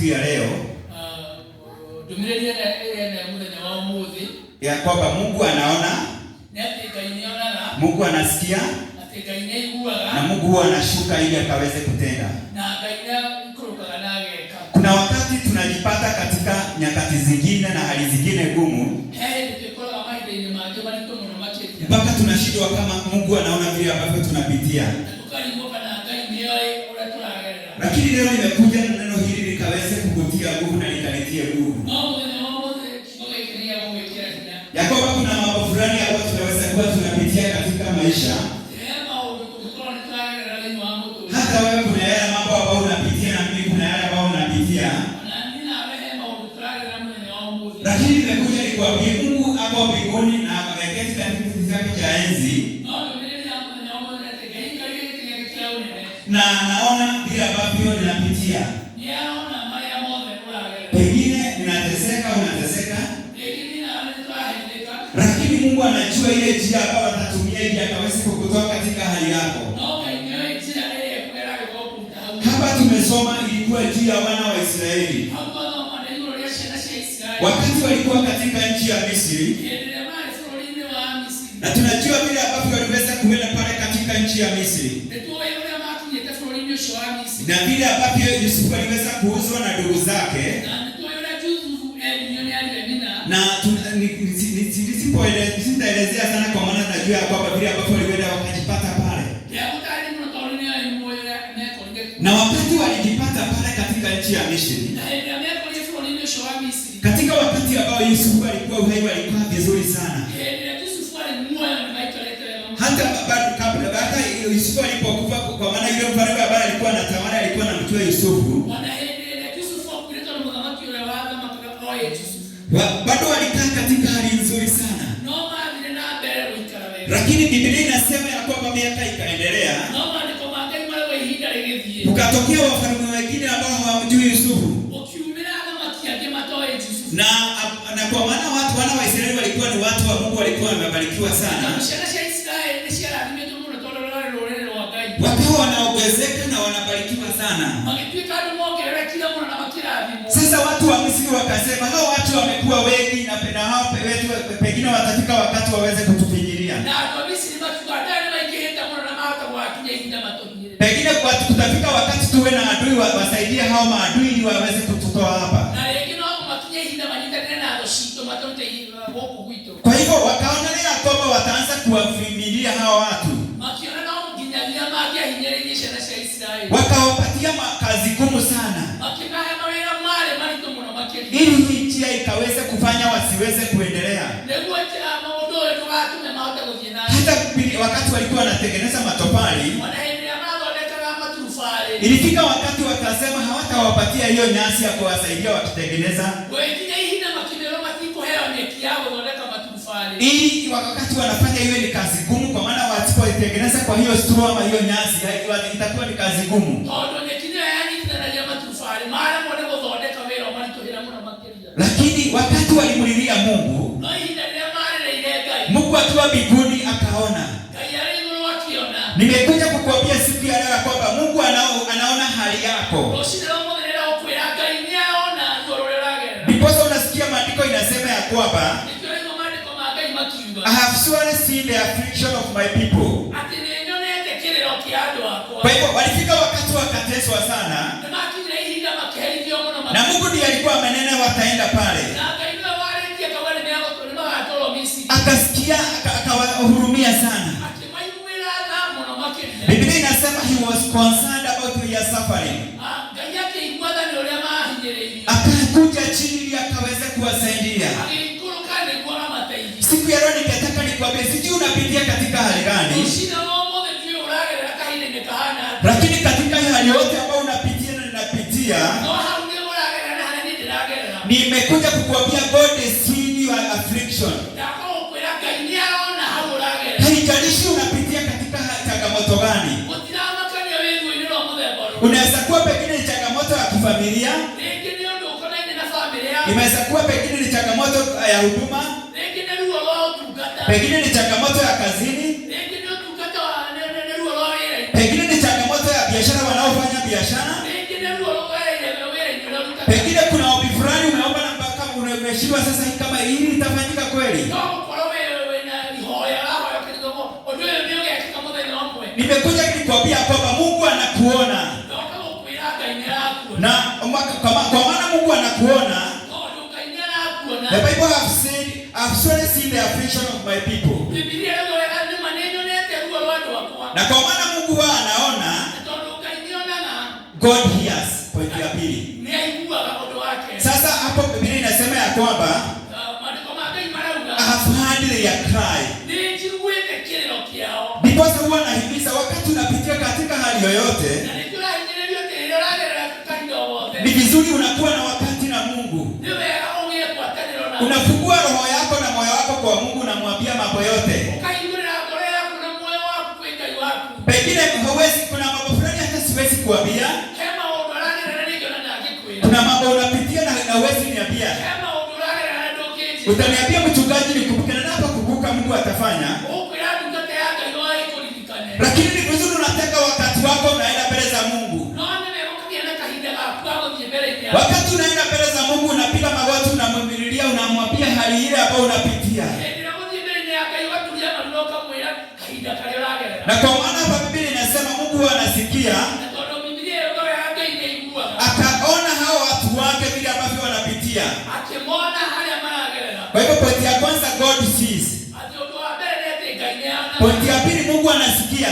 siku ya leo ya kwamba Mungu anaona, Mungu anasikia, na Mungu huwa anashuka ili akaweze kutenda. Kuna wakati tunajipata katika nyakati zingine na hali zingine gumu, mpaka tunashindwa kama Mungu anaona vile ambavyo tunapitia. Lakini leo nimekuja na neno hili likaweze kukutia nguvu na likanitie nguvu. Ya kwamba kuna mambo fulani ambayo tunaweza kuwa tunapitia katika maisha. Hata wewe kuna yale mambo ambayo unapitia na mimi kuna yale ambayo unapitia. Lakini nimekuja nikwambie Mungu hapo mbinguni na ameketi katika kiti chake cha enzi. Na naona vile ambavyo ninapitia. Pengine ninateseka, unateseka. Lakini Mungu anajua ile njia ambayo atatumia ili akaweze kukutoa katika hali yako. Hapa tumesoma ilikuwa juu ya wana wa Israeli. Wakati walikuwa katika nchi ya Misri. Na tunajua vile ambavyo waliweza kuenda pale katika nchi ya Misri. Na vile ambavyo Yusufu aliweza kuuzwa na ndugu zake. Na nisipoelezea sana kwa maana najua kwamba vile ambavyo waliweza wakajipata pale. Na wakati walijipata pale katika nchi ya Misri. Katika wakati ambao Yusufu alikuwa uhai walikuwa vizuri sana. Hata baada Yusufu alipokufa, kwa maana yule mfalme ambaye alikuwa anatawala alikuwa anamtoa Yusufu. Bado walikaa katika hali nzuri sana. Lakini Biblia inasema ya kwamba miaka ikaendelea. Ukatokea wafalme wengine ambao hawamjui Yusufu. Na kwa maana wana wa Israeli walikuwa ni watu wa Mungu, walikuwa wamebarikiwa sana. Wakawa wanaongezeka na wanabarikiwa sana. Sasa watu wa Misri wakasema hao watu wamekuwa wengi na hao pengine watafika wakati waweze kutufinyilia. Pengine kutafika wakati tuwe na adui wasaidie hao maadui ili waweze kututoa hapa. Kwa hivyo wakaonelea kwamba wataanza kuwafinyilia hao watu. Wakawapatia kazi ngumu sana. Ili hii njia ikaweze kufanya wasiweze kuendelea. Hata wakati walikuwa wanatengeneza matofali, ilifika wakati wakasema hawatawapatia hiyo nyasi ya kuwasaidia wakitengeneza. Ili wakati wanafanya hiyo ni kazi ngumu, kwa maana wasipoitengeneza kwa hiyo straw ama hiyo nyasi itakuwa ni kazi ngumu. Lakini wakati walimlilia Mungu, Mungu akiwa mbinguni akaona. Nimekuja kukuambia siku ya leo kwamba Mungu anaona hali yako. Ndipo unasikia maandiko inasema ya kwamba I have surely seen the affliction of my people. Kwa hivyo walifika wakati wakateswa sana. Na Mungu ndiye alikuwa amenena wataenda pale. Akasikia akawahurumia sana. Biblia inasema he was concerned about your suffering. Akakuja chini ili akaweza kuwasaidia. Siku ya leo ningetaka nikwambie, sijui unapitia katika hali gani. Lakini katika hali yote ambayo unapitia na ninapitia, nimekuja kukuambia God is seeing your affliction. Haijalishi unapitia katika changamoto gani. Unaweza kuwa pengine ni changamoto ya kifamilia. Inaweza kuwa pengine ni changamoto ya huduma. Pengine ni changamoto ya kazini. Pengine ni changamoto ya biashara wanaofanya biashara. Pengine kuna ombi fulani umeomba na mpaka umeshindwa sasa kama hili litafanyika kweli. Nimekuja kukwambia kwamba Mungu anakuona. Na kwa maana Mungu anakuona. The Bible have said, I've surely seen the affliction of my people. Na kwa maana Mungu anaona, God hears. Point ya pili. Sasa hapo Biblia inasema ya kwamba I have heard their cry. Because huwa nahimiza wakati unapitia katika hali yoyote, ni vizuri unakuwa na wakati na Mungu. Unafungua roho yako na moyo wako kwa Mungu, unamwambia mambo yote. Pengine hawezi, kuna mambo fulani hata siwezi kuambia. Kuna mambo unapitia na hawezi niambia. Utaniambia mchungaji nikumbuke, na hapa kukumbuka Mungu atafanya. Lakini ni vizuri unateka wakati wako unaenda mbele za Mungu. Wakati unaenda mbele za Mungu unapiga magoti, unamwombilia, unamwambia hali ile ambayo unapitia. Na kwa maana hapa Biblia inasema Mungu anasikia. Akaona hao watu wake vile ambavyo wanapitia. Kwa hivyo pointi ya kwanza, God sees. Pointi ya pili, Mungu anasikia.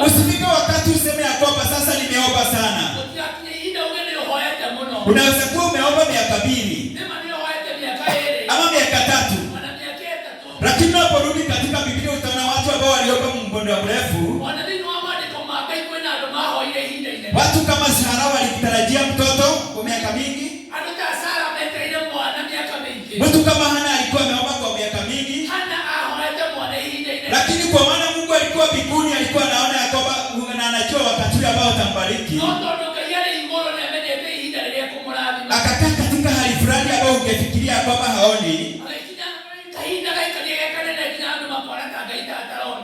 Usifike wakati useme ya kwamba sasa nimeomba sana. Unaweza kuwa umeomba miaka 2 ama miaka 3, lakini unaporudi katika Biblia utaona watu ambao waliomba muda mrefu. Watu kama Sara walitarajia mtoto kwa miaka mingi. Mtu kama Hana alikuwa ameomba kwa miaka mingi. Lakini kwa maana Mungu alikuwa mbinguni, alikuwa anaona ya kwamba na anajua wakati ambao atambariki. Akakaa katika hali fulani ambayo ungefikiria kwamba haoni.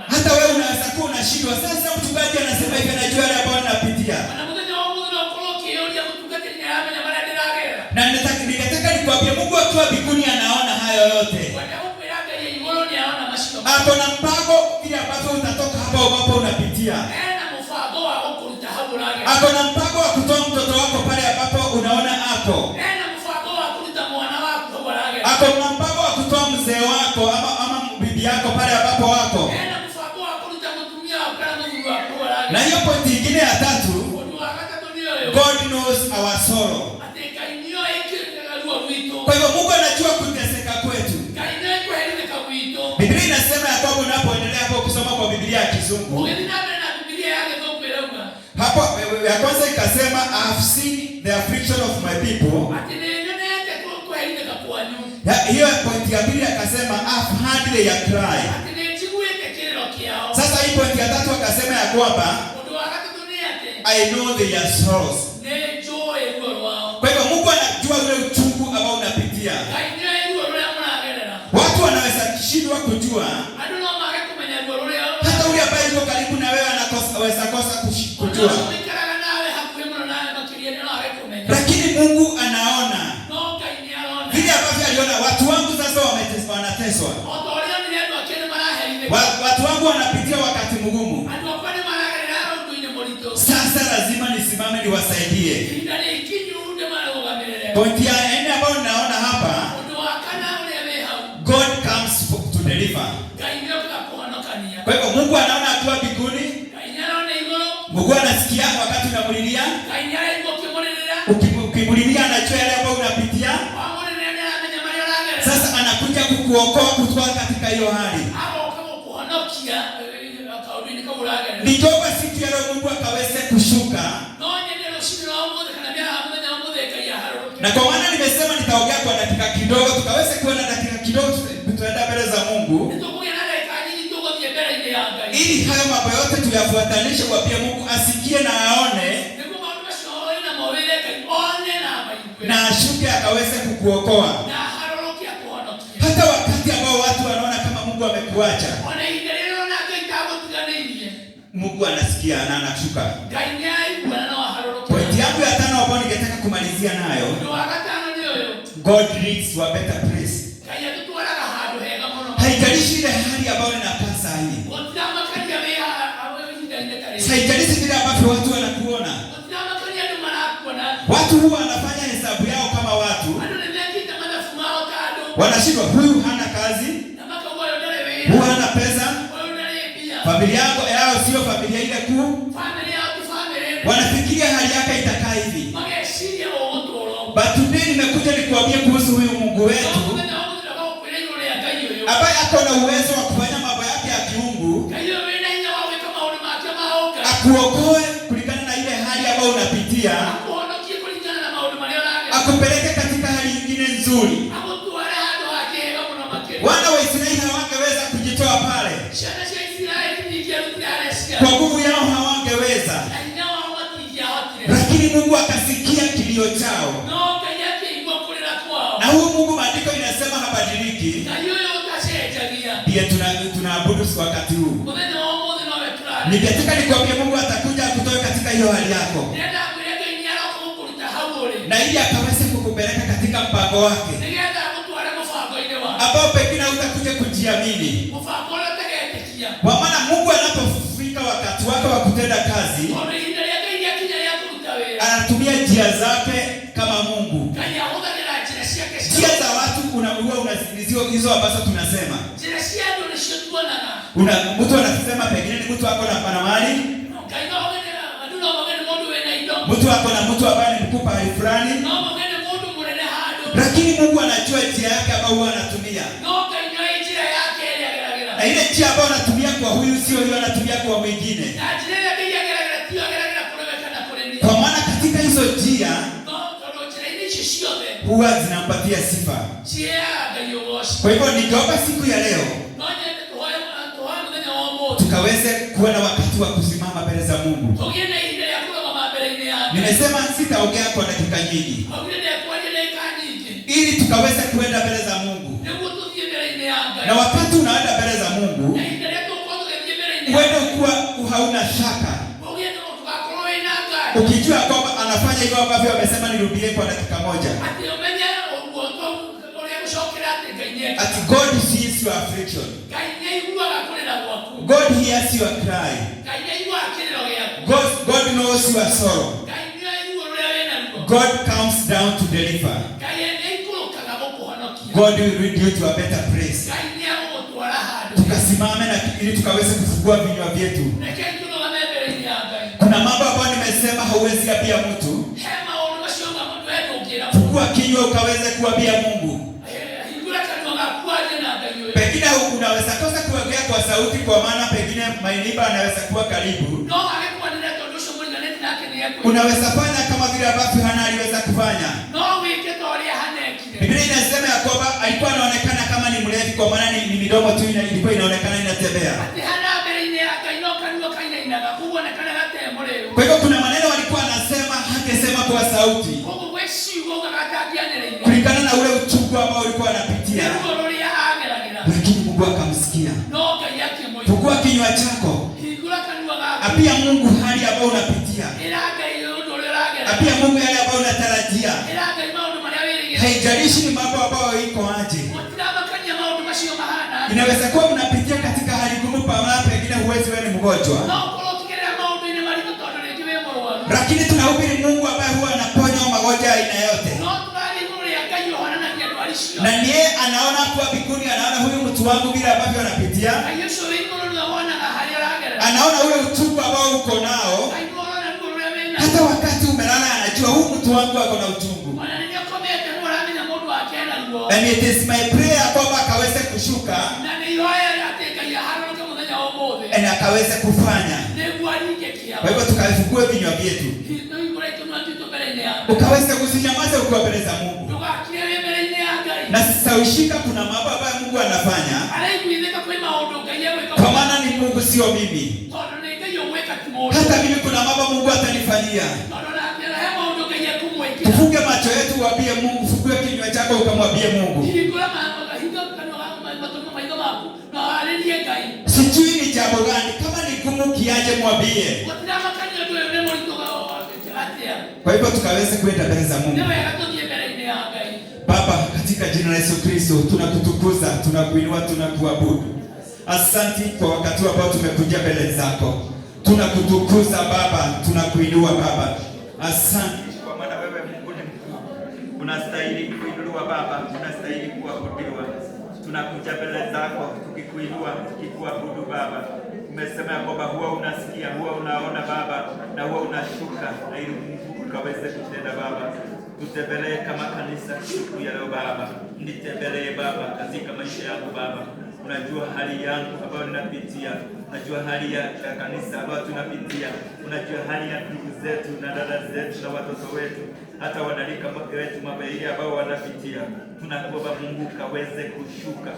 Hata wewe unaweza kuwa unashindwa. Sasa mchungaji anasema hivi, anajua yale ambayo unapitia. Na ningetaka nikwambie Mungu akiwa mbinguni anaona hayo yote. Ako na mpango ili ambapo utatoka hapo ambapo unapitia. Ako na mpango wa kutoa mtoto wako pale ambapo unaona ako. Ako na mpango wa kutoa mzee wako ama bibi yako pale ambapo wako. Na hiyo pointi nyingine ya 3, God knows our sorrow. Kwa hivyo Mungu anajua kuteseka kwetu. Biblia inasema ya kwamba unapoendelea hapo kusoma kwa Biblia ya Kizungu, hapo ya kwanza ikasema I have seen the affliction of my people. Hiyo point ya pili akasema I have heard their cry. Sasa hii point ya 3 akasema ya kwamba I know their sorrows. Kwa hivyo Mungu anajua ule uchungu ambao unapitia. Watu wanaweza kushindwa kujua. Hata ule ambaye yuko karibu na wewe anaweza kosa kujua. Lakini Mungu anaona. Vile ambavyo aliona watu wangu sasa wanateswa. Watu wangu wanapitia wakati mgumu. Sasa lazima nisimame niwasaidie. Pointi ya 4 ambayo naona hapa, God comes to deliver. Kwa hivyo Mungu anaona akiwa mbinguni. Mungu anasikia wakati unamulilia. Ukimulilia anajua yale ambayo unapitia. Sasa anakuja kukuokoa kutoka katika hiyo hali. Ndiyo siku ya leo Mungu akaweze kushuka. Na kwa maana nimesema nitaongea kwa dakika kidogo, tukaweze kuwa na dakika kidogo tutaenda mbele za Mungu. Ili hayo mambo yote tuyafuatanishe kwa pia Mungu asikie na aone. Na ashuke akaweze kukuokoa. Hata wakati ambao watu wanaona kama Mungu amekuacha, Mungu anasikia na anashuka. Pointi yangu ya 5 ambayo ningetaka God leads to a better place. Haijalishi ile hali ambayo ninakaa saa hii. Haijalishi vile ambavyo watu wanakuona. Watu huwa wanafanya hesabu yao kama watu. Wanashindwa, huyu hana kazi, huyu hana pesa, familia yao sio familia ile kuu. Wanafikiria hali yake itakaa hivi. But today nimekuja nikuambia kuhusu huyu Mungu wetu ambaye ako na uwezo wa kufanya mambo yake ya kiungu, akuokoe kulingana na ile hali ambayo unapitia, akupeleke katika hali nyingine nzuri. Wana wa Israeli hawangeweza kujitoa pale, kwa nguvu yao hawangeweza, lakini Mungu akasikia kilio chao. Na huyu Mungu maandiko inasema habadiliki. Ndiye tunaabudu wakati huu. Ningetaka nikwambie Mungu atakuja kutoa katika hiyo hali yako, na ili akaweze kukupeleka katika mpango wake ambao pengine utakuja kujiamini. Kwa maana Mungu anapofika wakati wake wa kutenda kazi, anatumia njia zake kama Mungu. Njia za watu unazidio hizo ambazo tunasema. Mtu anasema pengine ni mtu wako na panamali, mtu wako na mtu ambaye ni mkupa hali fulani, lakini Mungu anajua njia yake ambayo huwa anatumia. Na ile njia ambayo anatumia kwa huyu sio hiyo anatumia kwa mwingine. Kwa maana katika hizo njia huwa zinampatia sifa. Kwa hivyo ningeomba siku ya leo tukaweze kuwa na wakati wa kusimama mbele za Mungu. Nimesema sitaongea kwa dakika nyingi, ili tukaweze kuenda mbele za Mungu. Na wakati unaenda mbele za Mungu, uende ukiwa hauna shaka, ukijua kwamba anafanya hivyo ambavyo amesema nirudie kwa dakika moja. At God sees your affliction. God hears your cry. God knows your sorrow. God comes down to deliver. God will lead you to a better place. Tukasimame na ili tukaweze kufungua vinywa vyetu. Kuna mambo ambayo nimesema hauwezi ambia mtu. Fungua kinywa ukaweze kuambia Mungu. Pengine unaweza kosa kuongea kwa sauti, kwa maana pengine mainiba anaweza kuwa karibu. Unaweza fanya kama vile ambavyo Hana aliweza kufanya. Biblia inasema ya kwamba alikuwa anaonekana kama ni mlevi, kwa maana ni midomo tu ilikuwa inaonekana inatembea. Kwa hivyo kuna maneno walikuwa anasema hakesema kwa sauti, kulingana na ule uchungu ambao ulikuwa anapitia. Lakini Mungu akamsikia. Fungua kinywa chako, apia Mungu hali ambayo unapitia, apia Mungu yale ambayo unatarajia. Haijalishi ni mambo ambayo iko aje. Inaweza kuwa unapitia katika hali ngumu, pamoja pengine huwezi, wewe ni mgonjwa, lakini tunahubiri Mungu ambaye huwa anaponya magonjwa aina yote. Na ndiye anaona kwa mbinguni, anaona huyu mtu wangu bila ambavyo anapitia. Anaona ule uchungu ambao uko nao. Hata wakati umelala anajua huyu mtu wangu ako na uchungu. And it is my prayer kwamba akaweze kushuka na akaweze kufanya. Kwa hivyo tukafungue vinywa vyetu, ukaweze kusinyamaza ukiwa mbele za Mungu. Na sisawishika kuna mambo ambayo Mungu anafanya, kwa maana ni Mungu sio mimi. Hata mimi kuna mambo Mungu atanifanyia. Tufunge macho yetu, uambie Mungu, fungue kinywa chako ukamwambie Mungu. Sijui ni jambo gani, kama ni gumu kiaje mwambie. Kwa hivyo tukaweze kwenda mbele za Mungu. Baba, katika jina la Yesu Kristo tunakutukuza, tunakuinua, tunakuabudu. Asante kwa wakati ambao tumekuja mbele zako. Tunakutukuza Baba, tunakuinua Baba. Asante kwa maana wewe Mungu ni mkuu. Unastahili kuinuliwa Baba, unastahili kuabudiwa. Tunakuja mbele zako tukikuinua, tukikuabudu Baba. Umesema kwamba huwa unasikia, huwa unaona Baba, na huwa unashuka, na ili Mungu ukaweze kutenda Baba. Tutembelee kama kanisa siku ya leo Baba. Nitembelee Baba katika maisha yangu Baba. Unajua hali yangu ambayo ninapitia. Unajua hali ya kanisa ambayo tunapitia. Unajua hali ya ndugu zetu na dada zetu na watoto wetu. Hata wanalika wetu mabaya ambao wanapitia. Tunakuomba Mungu kaweze kushuka.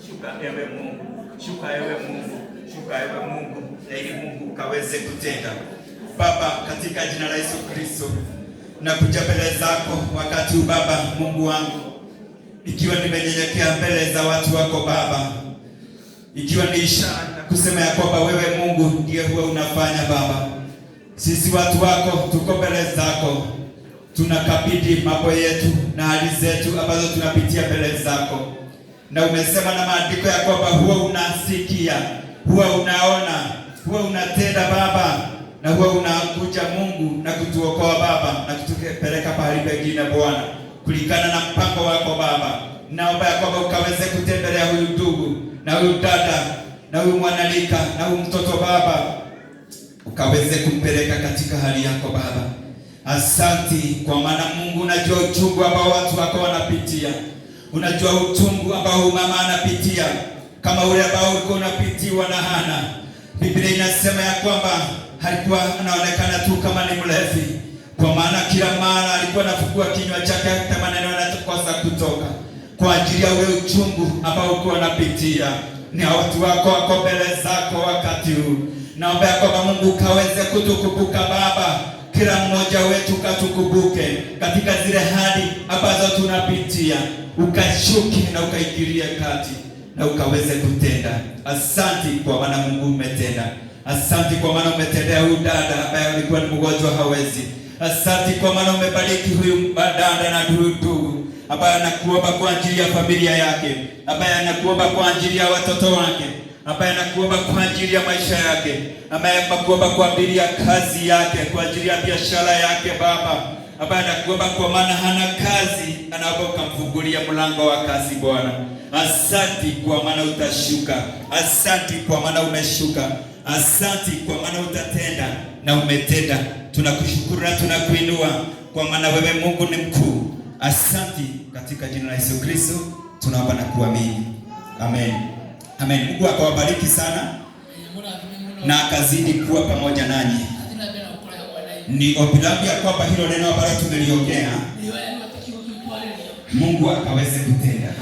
Shuka ewe Mungu. Shuka ewe Mungu. Shuka ewe Mungu. Ili Mungu kaweze kutenda. Baba, katika jina la Yesu Kristo, nakuja mbele zako wakati huu Baba Mungu wangu, ikiwa nimenyenyekea mbele za watu wako Baba, ikiwa ni ishara na kusema ya kwamba wewe Mungu ndiye huwa unafanya Baba. Sisi watu wako tuko mbele zako, tunakabidhi mambo yetu na hali zetu ambazo tunapitia mbele zako, na umesema na maandiko ya kwamba huwa unasikia, huwa unaona, huwa unatenda Baba, na huwa unakuja Mungu na kutuokoa Baba, na kutupeleka pahali pengine Bwana, kulingana na mpango wako Baba. Naomba ya kwamba ukaweze kutembelea huyu ndugu na huyu dada na huyu mwanalika na huyu mtoto Baba, ukaweze kumpeleka katika hali yako Baba. Asanti kwa maana Mungu unajua uchungu ambao watu wako wanapitia. Unajua uchungu ambao mama anapitia, kama ule ambao ulikuwa unapitiwa na Hana. Biblia inasema ya kwamba alikuwa anaonekana tu kama ni mlevi, kwa maana kila mara alikuwa anafungua kinywa chake hata maneno yanakosa kutoka, kwa ajili ya ule uchungu ambao ulikuwa unapitia. Ni watu wako wako mbele zako wakati huu. Naomba kwamba Mungu kaweze kutukumbuka Baba, kila mmoja wetu katukumbuke katika zile hali ambazo tunapitia, ukashuki na ukaingilie kati na ukaweze kutenda. Asante kwa maana Mungu umetenda. Asante kwa maana umetendea huyu dada ambaye alikuwa ni mgonjwa hawezi. Asante kwa maana umebariki huyu dada na ndugu ambaye anakuomba kwa ajili ya familia yake, ambaye anakuomba kwa ajili ya watoto wake, ambaye anakuomba kwa ajili ya maisha yake, ambaye anakuomba kwa ajili ya kazi yake, kwa ajili ya biashara yake Baba, ambaye anakuomba kwa maana hana kazi, anaomba ukamfungulia mlango wa kazi Bwana. Asante kwa maana utashuka. Asante kwa maana umeshuka. Asante kwa maana utatenda na umetenda. Tunakushukuru na tunakuinua kwa maana wewe Mungu ni mkuu. Asante katika jina la Yesu Kristo tunaomba na kuamini. Amen. Amen. Mungu akawabariki sana na akazidi kuwa pamoja nanyi. Ni ombi langu ya kwamba hilo neno ambalo tumeliongea Mungu akaweze kutenda.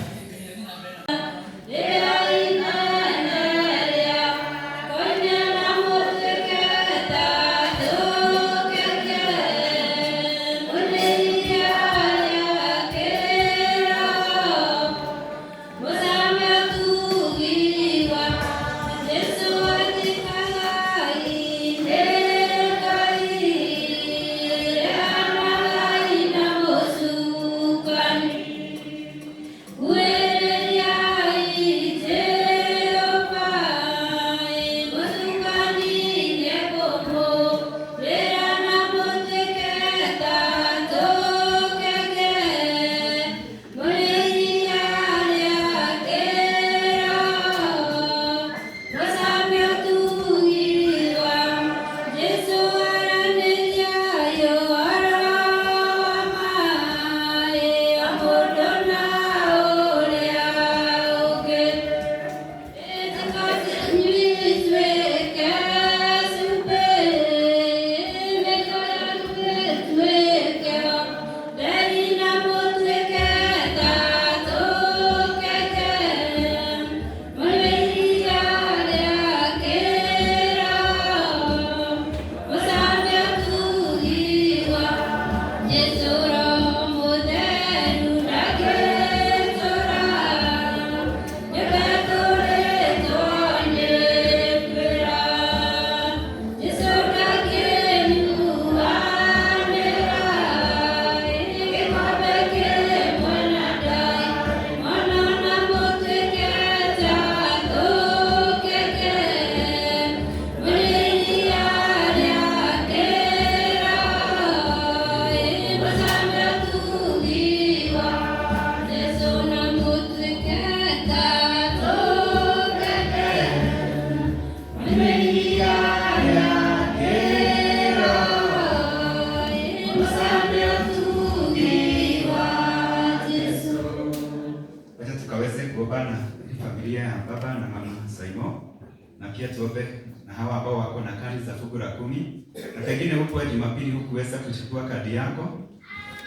Bwana familia ya baba na mama Saimo, na pia tuombe na hawa ambao wako na kadi za fungu la 10, na pengine huko Jumapili hukuweza kuchukua kadi yako,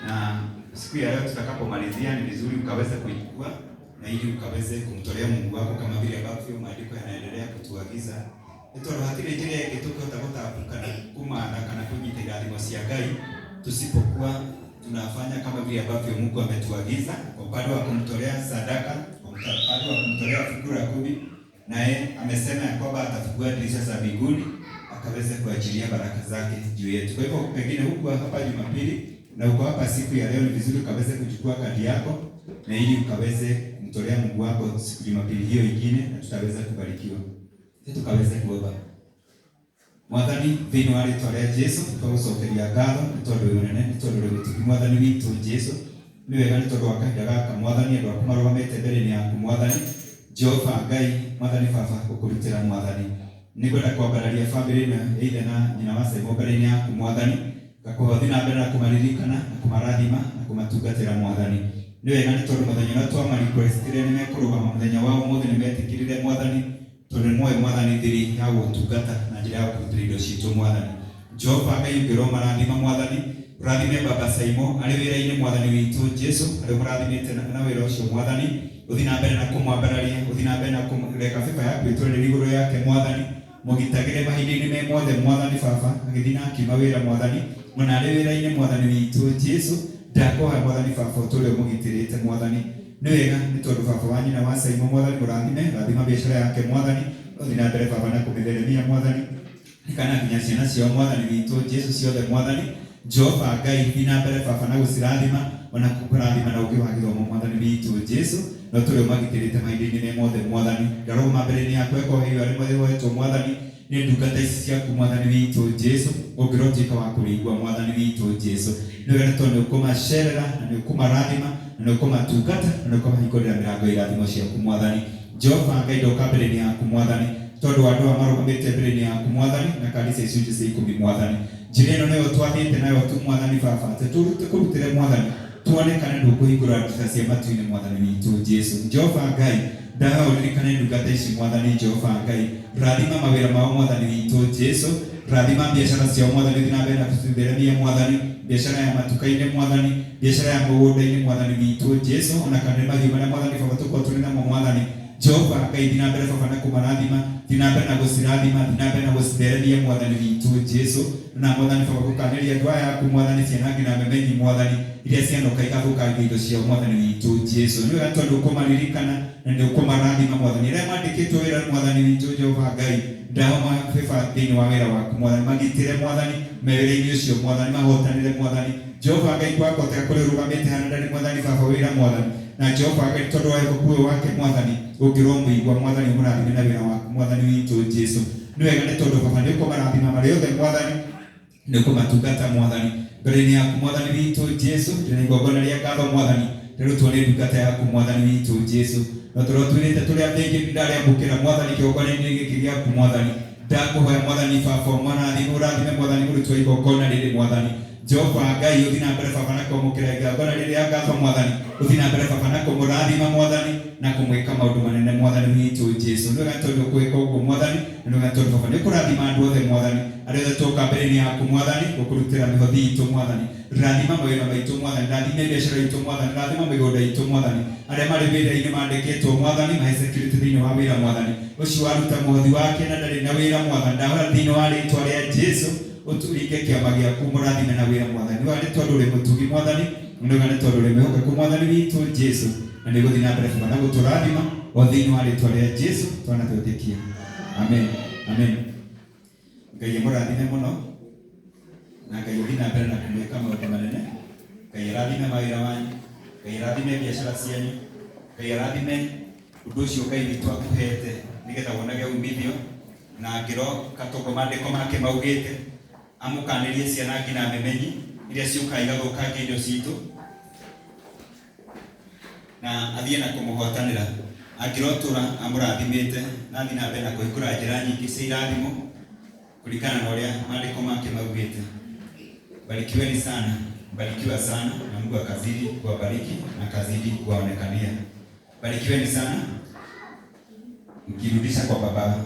na siku ya leo tutakapomalizia ni vizuri ukaweza kuichukua na ili ukaweze kumtolea Mungu wako kama vile ambavyo maandiko yanaendelea kutuagiza. Nitoro hatire jire gituko tabotabuka na kumana kana kunyitira thimo cia Ngai tusipokuwa tunafanya kama vile ambavyo Mungu ametuagiza kwa upande wa kumtolea sadaka, kwa upande wa kumtolea fungu la 10, naye amesema ya kwamba atafungua dirisha za mbinguni akaweze kuachilia baraka zake juu yetu. Kwa hivyo pengine huko hapa Jumapili na uko hapa siku ya leo, ni vizuri ukaweze kuchukua kadi yako na ili ukaweze kumtolea Mungu wako siku Jumapili hiyo ingine, na tutaweza kubarikiwa. Tukaweze kuomba. Mwathani thini wa ritwa ria Jesu twagucokeria ngatho ni tondu yonene, ni tondu rwituki Mwathani witu Jesu, ni wega ni tondu wa kahinda gaka Mwathani, andu aku marũgamĩte mbere-inĩ yaku Mwathani Jehova Ngai. Mwathani baba gukurutira Mwathani ni kwenda kwambararia family ĩno ya ithe na nyina wa Saimo mbere-inĩ yaku Mwathani, gakuhothi na mbere na kumaririkana na kumarathima na kumatungatĩra Mwathani. Ni wega ni tondu muthenya ũrĩa twamarikwestire nĩ mekũrũgama muthenya wao ũmũthĩ nĩ metikirire Mwathani, tondu moyo Mwathani thiri ya gũtungata na njĩra ya kũrutĩra indo citũ Mwathani. Jehova Ngai ngĩrwo marathima Mwathani, ũrathime baba Saimo arĩ wĩra-inĩ Mwathani witũ Jesu, arĩ mũrathimĩte na wĩra ũcio Mwathani, ũthiĩ na mbere na kũmwambararia, ũthiĩ na mbere na kũreka bĩba yaku ĩtũrĩre igũrũ yake Mwathani, mũgitagĩre mahinda-inĩ me mothe Mwathani baba, agĩthiĩ na akiuma wĩra Mwathani, ona arĩ wĩra-inĩ Mwathani witũ Jesu, ndakwĩhoya Mwathani baba ũtũre ũmũgitĩrĩte Mwathani. Ni wega ni tondu baba wa nyina wa Saimo Mwathani mũrathime, rathima biashara yake Mwathani, ũthiĩ na mbere baba na kũmĩtheremia Mwathani, kana nginya ciana ciao Mwathani witũ Jesu ciothe Mwathani. Jehova Ngai thiĩ na mbere baba na gũcirathima, ona kũrathima na ũngĩ wa gĩthomo Mwathani witũ Jesu, na ũtũre ũmagitĩrĩte mahinda-inĩ me mothe Mwathani. Ngarũgama mbere-inĩ yaku ekoheirio arĩ mothe woetwo Mwathani nĩ ndungata ici ciaku Mwathani witũ Jesu, ũngĩrotuĩka wa kũrĩigua Mwathani witũ Jesu. Nĩ wega tondũ nĩ ũkũmacerera na nĩ ũkũmarathima na nĩ ũkũmatungata na nĩ ũkũmahingũrĩra mĩrango ya irathimo ciaku Mwathani. Jehova Ngai ndoka mbere-inĩ yaku Mwathani, tondũ andũ aya marũgamĩte mbere-inĩ yaku Mwathani na kanitha icunjĩ cia 10 Mwathani. Njĩra ĩno nĩyo twathiĩte nayo tu Mwathani baba, tũkũrutĩre Mwathani, tuonekane ndũkũhingũra ndirica cia matu-inĩ Mwathani witũ Jesu. Jehova Ngai ndaha ũririkane ndungata ici Mwathani. Jehova Ngai rathima mawĩra mao Mwathani witũ Jesu, rathima biashara ciao Mwathani, thiĩ na mbere na kũcitheremia Mwathani, biashara ya matuka-inĩ Mwathani, biashara ya mũgũnda-inĩ Mwathani witũ Jesu, ona kana mahiũ marĩa Mwathani baba tũkorwo tũrĩ namo Mwathani. Jehova Ngai thiĩ na mbere baba na kũmarathima, thiĩ na mbere na gũcirathima, thiĩ na mbere na gũcitheremia Mwathani witũ Jesu, na Mwathani baba gũkanĩria andũ aya aku Mwathani, ciana nginya memenyi Mwathani, iria cianoka igathũkangia indo ciao Mwathani witũ Jesu. Nĩ wega tondũ ũkũmaririkana na nĩ ũkũmarathima Mwathani, arĩa mandĩkĩtwo wĩra Mwathani witũ Jehova Ngai, ndahoma bĩba thĩinĩ wa wĩra waku Mwathani, magitĩre Mwathani mewĩra-inĩ ũcio Mwathani, mahotanĩre Mwathani. Jehova Ngai twakoteka kũrĩ ũrũgamĩte hana ndarĩ Mwathani baba wĩra Mwathani, na Jehova Ngai tondũ wa ũkuũ wake Mwathani, ũngĩrwo mũigua Mwathani mũrathime na wĩra waku Mwathani witũ Jesu. Nĩ wega nĩ tondũ baba nĩ ũkũmarathima marĩ othe Mwathani, nĩ ũkũmatungata Mwathani mbere-inĩ yaku Mwathani witũ Jesu. Ndĩna igongona rĩa ngatho Mwathani rĩrutwo nĩ ndungata yaku Mwathani witũ Jesu, na tũrĩa twĩrĩte tũrĩa athĩnjĩ ndarĩamũkĩra Mwathani kĩgongona-inĩ gĩkĩ gĩaku Mwathani. Ndakũhoya Mwathani baba ũmarathime, ũrathime Mwathani mũrutwo igongona rĩrĩ Mwathani. Jehova Ngai ũthiĩ na mbere baba na kũmũkĩra igongona rĩrĩa ngatho Mwathani, ũthiĩ na mbere baba na kũmũrathima Mwathani na kũmwĩka maũndũ manene Mwathani witũ Jesu. Nĩ wega tondũ ũkwĩka ũguo Mwathani, nĩ wega tondũ baba nĩ ũkũrathima andũ othe Mwathani, arĩa othe tũka mbere-inĩ yaku Mwathani gũkũrutĩra mĩhothi itũ Mwathani. Rathima mawĩra maitũ Mwathani, rathima biacara itũ Mwathani, rathima mĩgũnda itũ Mwathani, arĩa marĩ wĩra-inĩ mandĩkĩtwo Mwathani, mahe security thĩinĩ wa wĩra Mwathani. Ũcio waruta mũhothi wake na ndarĩ na wĩra Mwathani, ndahora thĩinĩ wa rĩĩtwa rĩa Jesu ũtũringe kĩama gĩaku, mũrathime na wĩra Mwathani. Nĩ wega nĩ tondũ ũrĩ mũtugi Mwathani, nĩ wega nĩ tondũ ũrĩ mwĩhokeku Mwathani witũ Jesu, na nĩ gũthiĩ na mbere baba na gũtũrathima o thĩinĩ wa rĩĩtwa rĩa Jesu twanatwĩtĩkia. Amen, amen. Ngai mũrathime mũno, na Ngai ũthiĩ na mbere na kũmwĩka maũndũ manene. Ngai arathime mawĩra wanyu, Ngai arathime biacara cianyu, Ngai arathime ũndũ ũcio Ngai witũ akũhete nĩgetha wonage umithio, na ngĩro katũngũ maandĩko make maugĩte amũkanĩrie ciana nginya memenyi iria ciũkaga igathũkangia indo citũ, na athiĩ na kũmũhotanĩra. Angĩrotũra amũrathimĩte na athiĩ na mbere na kũhingũra njĩra nyingĩ cia irathimo kũringana na ũrĩa maandĩko make maugĩte. Barikiweni sana, barikiwa sana, na Mungu akazidi kuwabariki na akazidi kuwaonekania. Barikiweni sana. mkirudisha kwa baba